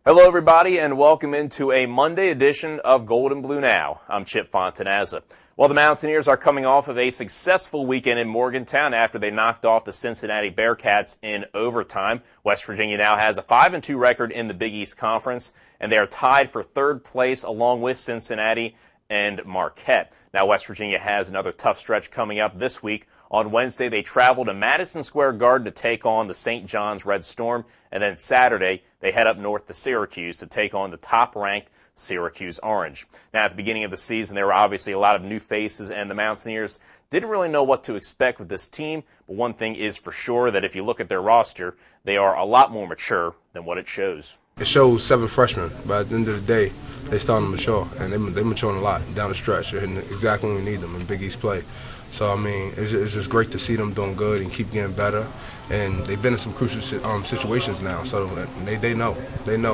Hello, everybody, and welcome into a Monday edition of Gold and Blue Now. I'm Chip Fontanazza. Well, the Mountaineers are coming off of a successful weekend in Morgantown after they knocked off the Cincinnati Bearcats in overtime. West Virginia now has a 5-2 record in the Big East Conference, and they are tied for third place along with Cincinnati and Marquette. Now, West Virginia has another tough stretch coming up this week. On Wednesday, they travel to Madison Square Garden to take on the St. John's Red Storm, and then Saturday, they head up north to Syracuse to take on the top-ranked Syracuse Orange. Now, at the beginning of the season, there were obviously a lot of new faces, and the Mountaineers didn't really know what to expect with this team, but one thing is for sure, that if you look at their roster, they are a lot more mature than what it shows. It shows 7 freshmen, but at the end of the day, they starting to mature, and they're maturing a lot down the stretch, and exactly when we need them in Big East play. So, I mean, it's just great to see them doing good and keep getting better. And they've been in some crucial situations now, so they know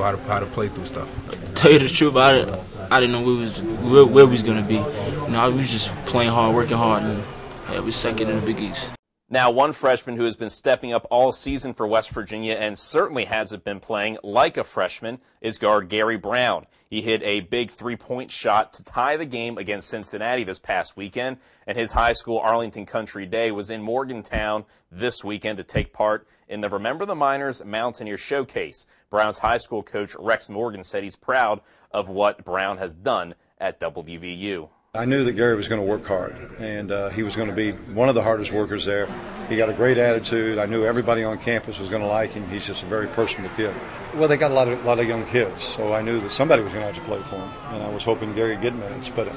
how to play through stuff. Tell you the truth, I didn't know where we was gonna be. We was just playing hard, working hard, and we second in the Big East. Now, one freshman who has been stepping up all season for West Virginia and certainly hasn't been playing like a freshman is guard Gary Browne. He hit a big three-point shot to tie the game against Cincinnati this past weekend, and his high school Arlington Country Day was in Morgantown this weekend to take part in the Remember the Miners Mountaineer Showcase. Browne's high school coach Rex Morgan said he's proud of what Browne has done at WVU. I knew that Gary was going to work hard, and he was going to be one of the hardest workers there. He got a great attitude. I knew everybody on campus was going to like him. He's just a very personable kid. Well, they got a lot of young kids, so I knew that somebody was going to have to play for him, and I was hoping Gary would get minutes. But,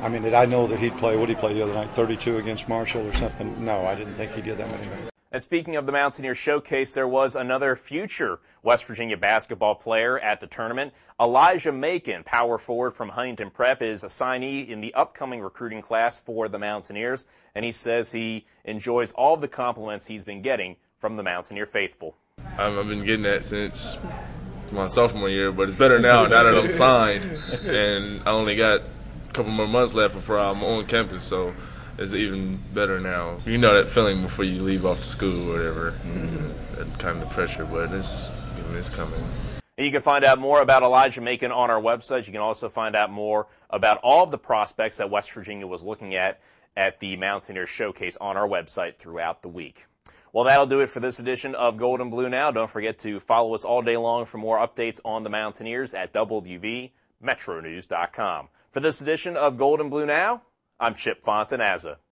I mean, did I know that he'd play? What did he play the other night, 32 against Marshall or something? No, I didn't think he did that many minutes. And speaking of the Mountaineer Showcase, there was another future West Virginia basketball player at the tournament. Elijah Macon, power forward from Huntington Prep, is a signee in the upcoming recruiting class for the Mountaineers, and he says he enjoys all of the compliments he's been getting from the Mountaineer faithful. I've been getting that since my sophomore year, but it's better now that I'm signed, and I only got a couple more months left before I'm on campus, so it's even better now. You know that feeling before you leave off to school or whatever, that kind of the pressure, but it's coming. And you can find out more about Elijah Macon on our website. You can also find out more about all of the prospects that West Virginia was looking at the Mountaineer Showcase on our website throughout the week. Well, that'll do it for this edition of Gold and Blue Now. Don't forget to follow us all day long for more updates on the Mountaineers at WVMetroNews.com. For this edition of Gold and Blue Now, I'm Chip Fontanazza.